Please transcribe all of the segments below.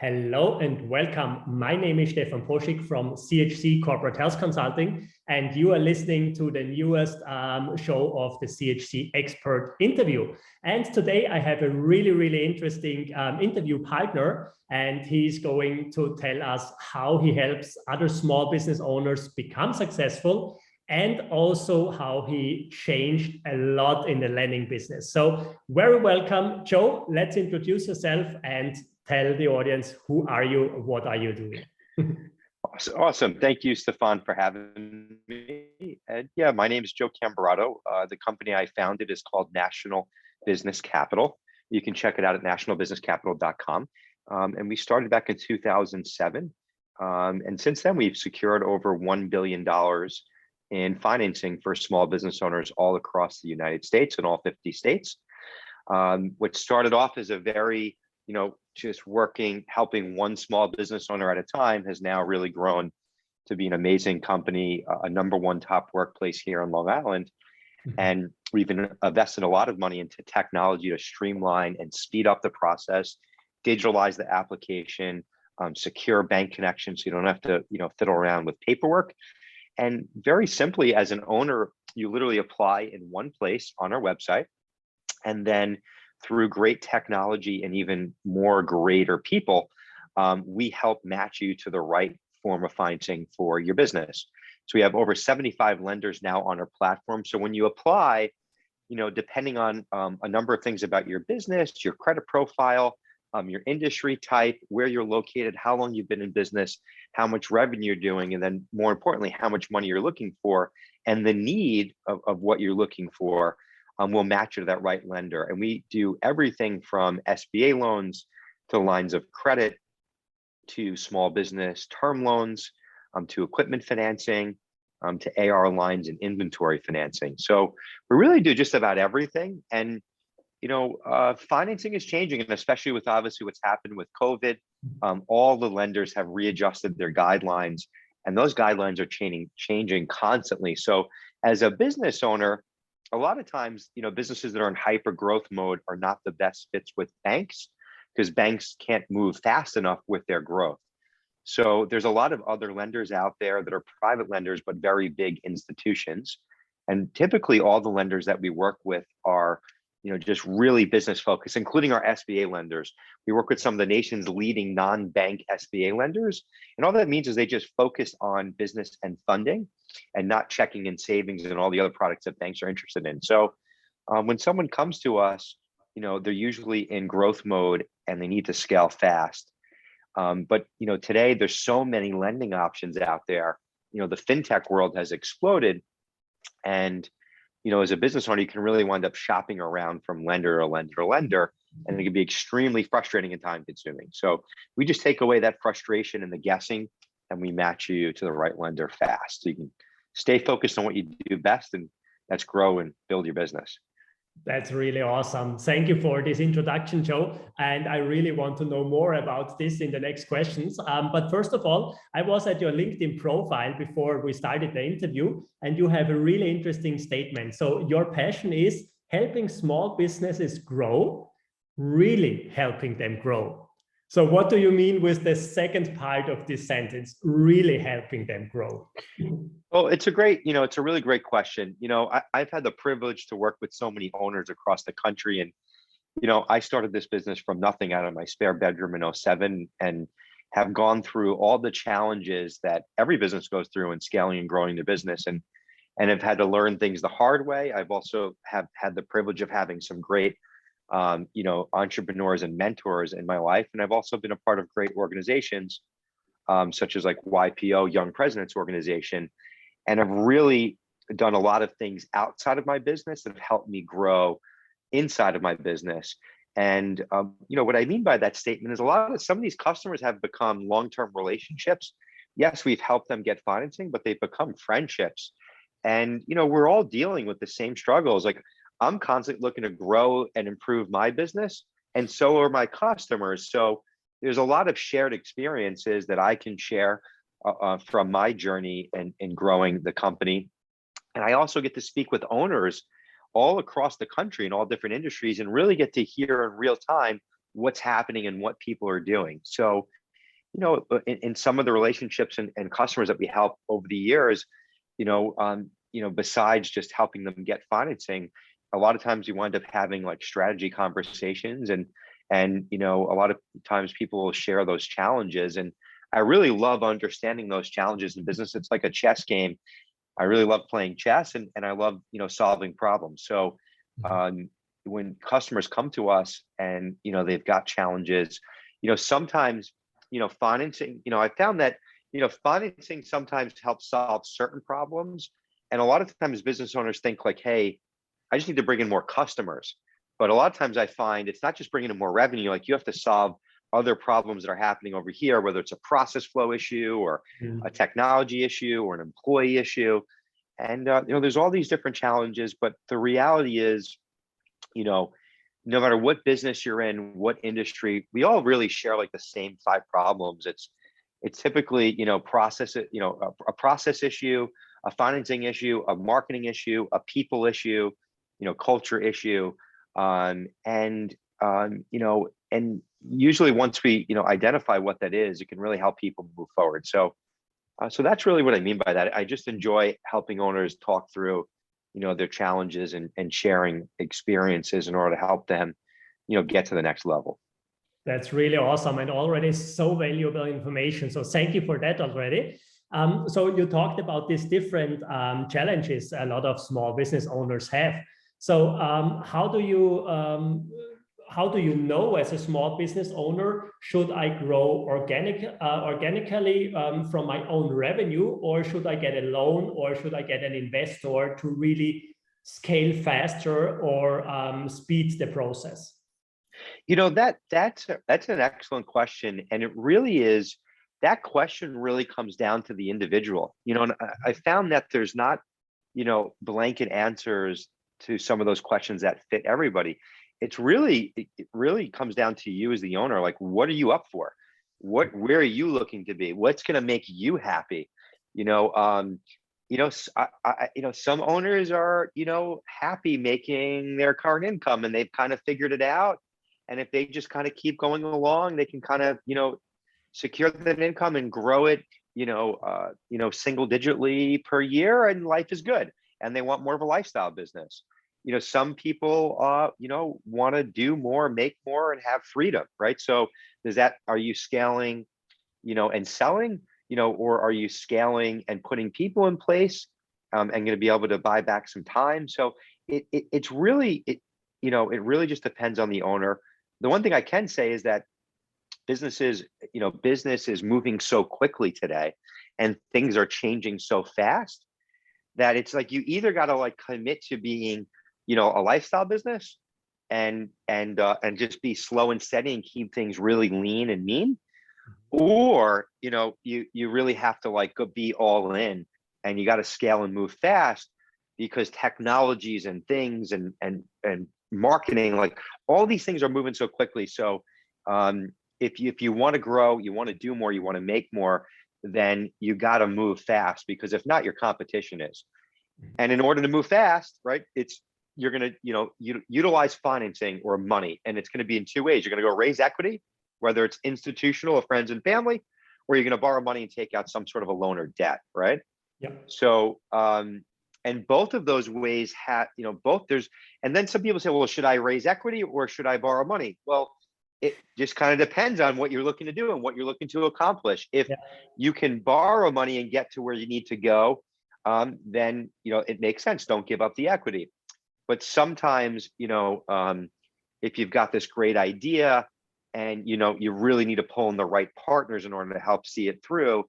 Hello and welcome. My name is Stefan Poschik from CHC Corporate Health Consulting, and you are listening to the newest show of the CHC Expert Interview. And today I have a really interesting interview partner, and he's going to tell us how he helps other small business owners become successful, and also how he changed a lot in the lending business. So very welcome, Joe. Let's introduce yourself and tell the audience, who are you? What are you doing? Awesome. Thank you, Stefan, for having me. And yeah, my name is Joe Camberato. The company I founded is called National Business Capital. You can check it out at nationalbusinesscapital.com. And we started back in 2007. And since then, we've secured over $1 billion in financing for small business owners all across the United States and all 50 states. Which started off as a very, just helping one small business owner at a time, has now really grown to be an amazing company, a #1 top workplace here in Long Island. And we've invested a lot of money into technology to streamline and speed up the process, digitalize the application, secure bank connections so you don't have to, fiddle around with paperwork. And very simply, as an owner, you literally apply in one place on our website, and then through great technology and even more greater people, we help match you to the right form of financing for your business. So we have over 75 lenders now on our platform. So when you apply, depending on a number of things about your business, your credit profile, your industry type, where you're located, how long you've been in business, how much revenue you're doing, and then more importantly, how much money you're looking for, and the need of what you're looking for, we'll match you to that right lender. And we do everything from SBA loans to lines of credit, to small business term loans, to equipment financing, to AR lines and inventory financing. So we really do just about everything. And financing is changing, and especially with obviously what's happened with COVID, all the lenders have readjusted their guidelines, and those guidelines are changing constantly. So as a business owner, a lot of times, businesses that are in hyper growth mode are not the best fits with banks, because banks can't move fast enough with their growth. So there's a lot of other lenders out there that are private lenders, but very big institutions. And typically all the lenders that we work with are, just really business focused, including our SBA lenders. We work with some of the nation's leading non-bank SBA lenders. And all that means is they just focus on business and funding, and not checking and savings and all the other products that banks are interested in. So when someone comes to us, they're usually in growth mode and they need to scale fast. But today there's so many lending options out there. The fintech world has exploded, and as a business owner, you can really wind up shopping around from lender to lender to lender, and it can be extremely frustrating and time consuming. So we just take away that frustration and the guessing, and we match you to the right lender fast. So you can stay focused on what you do best, and that's grow and build your business. That's really awesome. Thank you for this introduction, Joe. And I really want to know more about this in the next questions. But first of all, I was at your LinkedIn profile before we started the interview, and you have a really interesting statement. So your passion is helping small businesses grow, really helping them grow. So what do you mean with the second part of this sentence, really helping them grow? Well, it's a really great question. I've had the privilege to work with so many owners across the country. And, I started this business from nothing out of my spare bedroom in 2007, and have gone through all the challenges that every business goes through in scaling and growing their business, and have had to learn things the hard way. I've also had the privilege of having some great entrepreneurs and mentors in my life. And I've also been a part of great organizations, such as like YPO, Young Presidents Organization, and I've really done a lot of things outside of my business that have helped me grow inside of my business. And what I mean by that statement is some of these customers have become long-term relationships. Yes, we've helped them get financing, but they've become friendships. And we're all dealing with the same struggles. Like, I'm constantly looking to grow and improve my business, and so are my customers. So there's a lot of shared experiences that I can share from my journey in growing the company. And I also get to speak with owners all across the country in all different industries, and really get to hear in real time what's happening and what people are doing. So, in some of the relationships and customers that we help over the years, besides just helping them get financing, a lot of times you wind up having like strategy conversations, and a lot of times people will share those challenges. And I really love understanding those challenges in business. It's like a chess game. I really love playing chess, and I love, solving problems. So when customers come to us and, they've got challenges, sometimes, financing, I found that, financing sometimes helps solve certain problems. And a lot of times business owners think like, hey, I just need to bring in more customers. But a lot of times I find it's not just bringing in more revenue, like you have to solve other problems that are happening over here, whether it's a process flow issue or a technology issue or an employee issue. And, there's all these different challenges, but the reality is, no matter what business you're in, what industry, we all really share like the same 5 problems. It's typically, a process issue, a financing issue, a marketing issue, a people issue, culture issue. And usually once we, identify what that is, it can really help people move forward. So that's really what I mean by that. I just enjoy helping owners talk through, their challenges and sharing experiences in order to help them, get to the next level. That's really awesome and already so valuable information. So thank you for that already. So you talked about these different challenges a lot of small business owners have. So how do you know as a small business owner, should I grow organically from my own revenue, or should I get a loan, or should I get an investor to really scale faster or speed the process? That's an excellent question. And it really is, that question really comes down to the individual, and I found that there's not, blanket answers to some of those questions that fit everybody. It really comes down to you as the owner. Like, what are you up for? Where are you looking to be? What's going to make you happy? Some owners are, happy making their current income and they've kind of figured it out. And if they just kind of keep going along, they can kind of, secure that income and grow it, single digitly per year, and life is good. And they want more of a lifestyle business. Some people, want to do more, make more, and have freedom, right? So are you scaling, and selling, or are you scaling and putting people in place and going to be able to buy back some time? So it really just depends on the owner. The one thing I can say is that business is moving so quickly today, and things are changing so fast that it's like you either got to like commit to being, a lifestyle business and just be slow and steady and keep things really lean and mean, or you really have to like go be all in, and you got to scale and move fast, because technologies and things and marketing, like all these things are moving so quickly. So if you want to grow, you want to do more, you want to make more, then you got to move fast, because if not, your competition is. And in order to move fast, right, you're going to, utilize financing or money, and it's going to be in 2 ways. You're going to go raise equity, whether it's institutional or friends and family, or you're going to borrow money and take out some sort of a loan or debt, right? Yeah. So, and both of those ways have, and then some people say, well, should I raise equity or should I borrow money? Well, it just kind of depends on what you're looking to do and what you're looking to accomplish. If you can borrow money and get to where you need to go, then, it makes sense. Don't give up the equity. But sometimes, if you've got this great idea and, you really need to pull in the right partners in order to help see it through,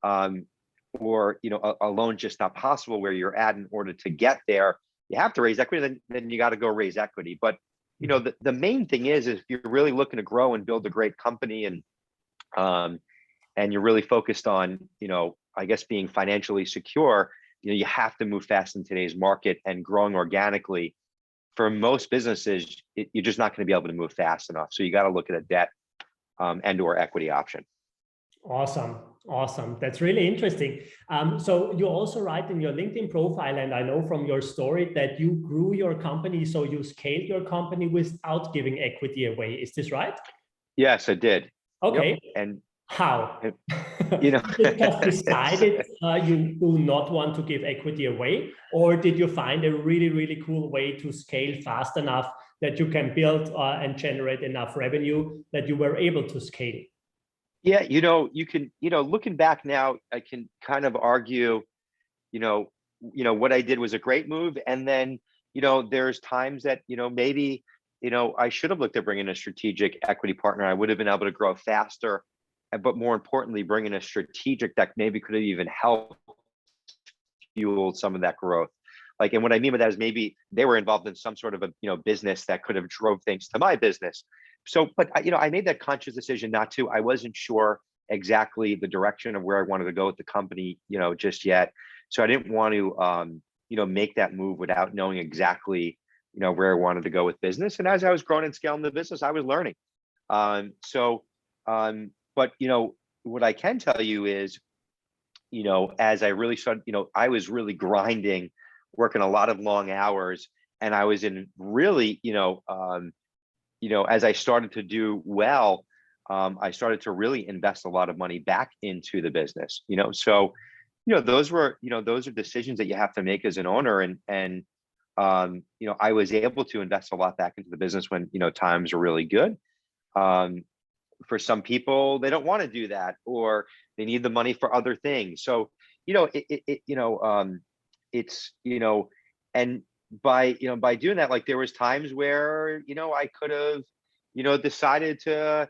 or, a loan's just not possible where you're at in order to get there, you have to raise equity, then you got to go raise equity. But, the main thing is if you're really looking to grow and build a great company, and you're really focused on, I guess, being financially secure, you have to move fast in today's market, and growing organically. For most businesses, you're just not going to be able to move fast enough. So you got to look at a debt and or equity option. Awesome. That's really interesting. So you also write in your LinkedIn profile, and I know from your story that you grew your company, so you scaled your company without giving equity away. Is this right? Yes, I did. Okay. Yep. And, How? and you know, You just decided you do not want to give equity away, or did you find a really, really cool way to scale fast enough that you can build and generate enough revenue that you were able to scale? yeah, you can, looking back now, I can kind of argue, you know, what I did was a great move. And then, there's times that, maybe, I should have looked at bringing a strategic equity partner. I would have been able to grow faster, but more importantly, bringing a strategic that maybe could have even helped fuel some of that growth. Like, and what I mean by that is maybe they were involved in some sort of a, business that could have drove things to my business. So, but I made that conscious decision not to. I wasn't sure exactly the direction of where I wanted to go with the company, just yet. So I didn't want to, make that move without knowing exactly, where I wanted to go with business. And as I was growing and scaling the business, I was learning. But what I can tell you is, as I really started, I was really grinding, working a lot of long hours, and I was in really, as I started to do well, I started to really invest a lot of money back into the business. So, those are decisions that you have to make as an owner, and I was able to invest a lot back into the business when times are really good. For some people, they don't want to do that, or they need the money for other things. So, it's, and by doing that, like there was times where, I could have, decided to,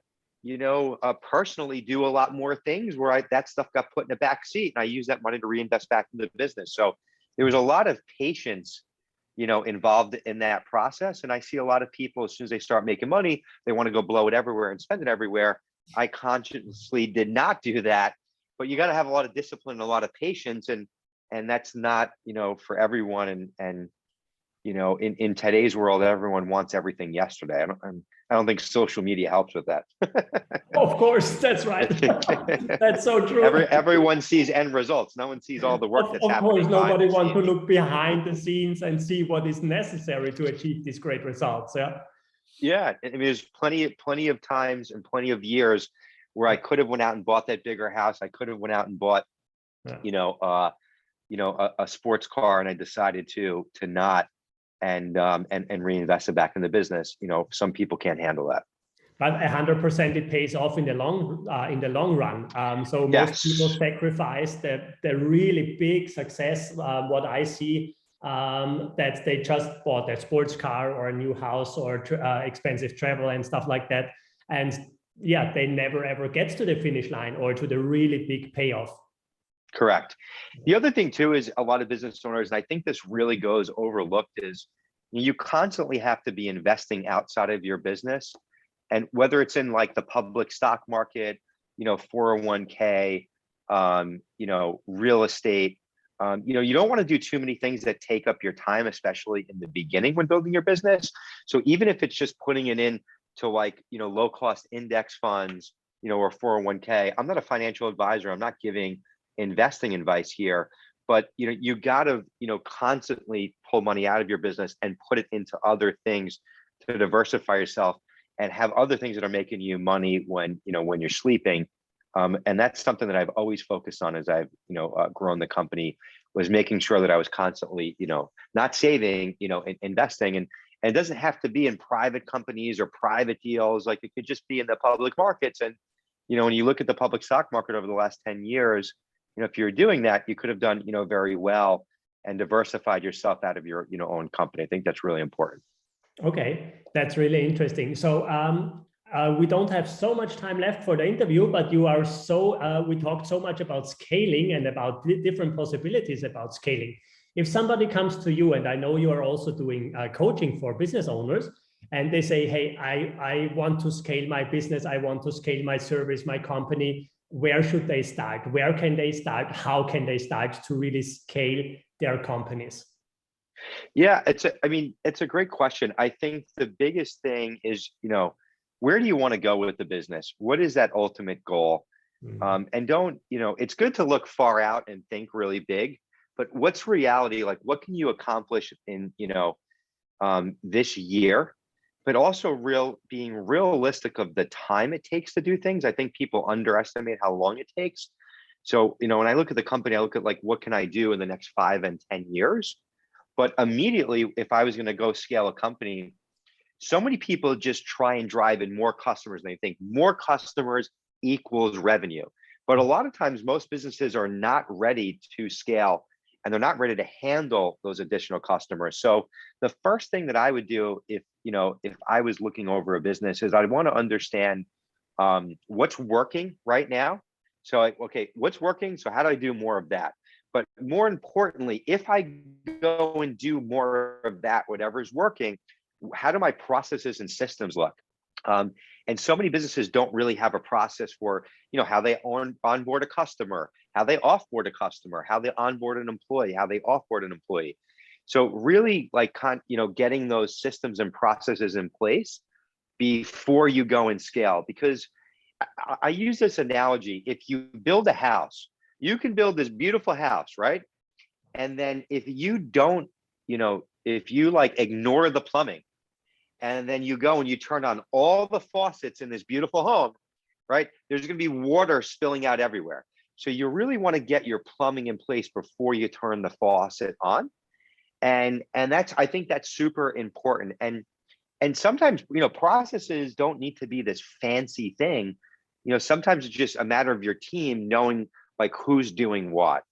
personally do a lot more things where that stuff got put in the back seat, and I use that money to reinvest back in the business. So there was a lot of patience, involved in that process. And I see a lot of people, as soon as they start making money, they want to go blow it everywhere and spend it everywhere. I consciously did not do that, but you got to have a lot of discipline and a lot of patience. And that's not, for everyone. And in today's world, everyone wants everything yesterday. I don't think social media helps with that. Of course, that's right. That's so true. Everyone sees end results. No one sees all the work that's happening. Of course, nobody wants to look behind the scenes and see what is necessary to achieve these great results. Yeah. Yeah, I mean, there's plenty of times and plenty of years where I could have went out and bought that bigger house. I could have went out and bought, a sports car, and I decided to not, and reinvest it back in the business. Some people can't handle that. But 100% it pays off in the long run. So most people sacrifice the really big success. What I see, that they just bought a sports car or a new house or expensive travel and stuff like that, and yeah, they never ever gets to the finish line or to the really big payoff. Correct. The other thing too is a lot of business owners, and I think this really goes overlooked, is you constantly have to be investing outside of your business. And whether it's in like the public stock market, 401k, real estate, you don't want to do too many things that take up your time, especially in the beginning when building your business. So even if it's just putting it in to like, low cost index funds, or 401k, I'm not a financial advisor. I'm not giving investing advice here, but you got to, constantly pull money out of your business and put it into other things to diversify yourself, and have other things that are making you money when you're sleeping. And that's something that I've always focused on as I've grown the company, was making sure that I was constantly not saving, investing. And it doesn't have to be in private companies or private deals. Like it could just be in the public markets. And when you look at the public stock market over the last 10 years, if you're doing that, you could have done very well and diversified yourself out of your own company. I think that's really important. Okay, that's really interesting. So we don't have so much time left for the interview, but you are we talked so much about scaling and about different possibilities about scaling. If somebody comes to you, and I know you are also doing coaching for business owners, and they say, hey, I want to scale my business, I want to scale my service, my company, where should they start? Where can they start? How can they start to really scale their companies? Yeah, it's a great question. I think the biggest thing is, where do you want to go with the business? What is that ultimate goal? Mm-hmm. And don't, it's good to look far out and think really big, but what's reality? Like, what can you accomplish in, this year? but also being realistic of the time it takes to do things. I think people underestimate how long it takes. So, when I look at the company, I look at like, what can I do in the next 5 and 10 years? But immediately, if I was going to go scale a company, so many people just try and drive in more customers, and they think more customers equals revenue. But a lot of times, most businesses are not ready to scale, and they're not ready to handle those additional customers. So the first thing that I would do if I was looking over a business is I'd want to understand what's working right now. So okay, what's working? So how do I do more of that? But more importantly, if I go and do more of that, whatever's working, how do my processes and systems look? And so many businesses don't really have a process for, how they onboard a customer, how they offboard a customer, how they onboard an employee, how they offboard an employee. So really, like, getting those systems and processes in place before you go and scale. Because I use this analogy: if you build a house, you can build this beautiful house, right? And then if you don't, if you like ignore the plumbing, and then you go and you turn on all the faucets in this beautiful home, right? There's going to be water spilling out everywhere. So you really want to get your plumbing in place before you turn the faucet on. And I think that's super important. And sometimes, processes don't need to be this fancy thing. Sometimes it's just a matter of your team knowing like who's doing what.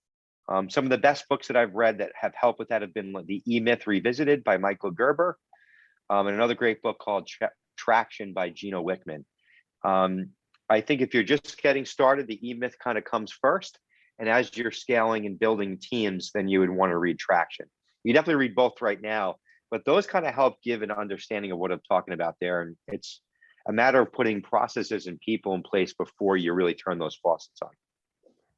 Some of the best books that I've read that have helped with that have been the E-Myth Revisited by Michael Gerber, and another great book called Traction by Gino Wickman. I think if you're just getting started, the E-Myth kind of comes first. And as you're scaling and building teams, then you would want to read Traction. You definitely read both right now, but those kind of help give an understanding of what I'm talking about there. And it's a matter of putting processes and people in place before you really turn those faucets on.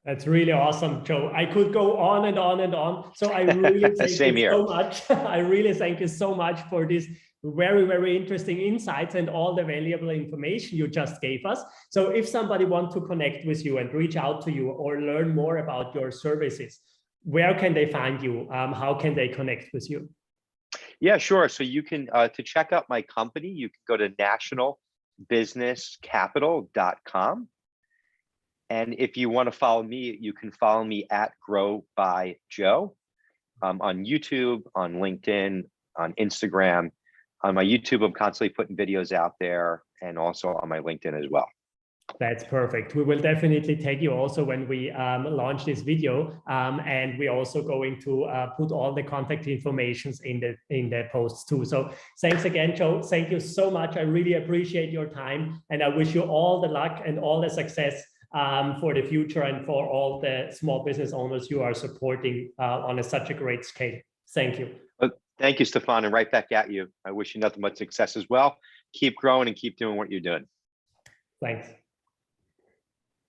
That's really awesome, Joe. I could go on and on and on. So I really thank you so much. I really thank you so much for this very, very interesting insights and all the valuable information you just gave us. So if somebody wants to connect with you and reach out to you or learn more about your services, where can they find you? How can they connect with you? Yeah, sure. So you can, to check out my company, you can go to nationalbusinesscapital.com. And if you want to follow me, you can follow me at Grow by Joe on YouTube, on LinkedIn, on Instagram. On my YouTube, I'm constantly putting videos out there, and also on my LinkedIn as well. That's perfect. We will definitely tag you also when we launch this video, and we're also going to put all the contact informations in the posts too. So thanks again, Joe. Thank you so much. I really appreciate your time, and I wish you all the luck and all the success for the future and for all the small business owners you are supporting on such a great scale. Thank you. Well, thank you, Stefan, and right back at you. I wish you nothing but success as well. Keep growing and keep doing what you're doing. Thanks.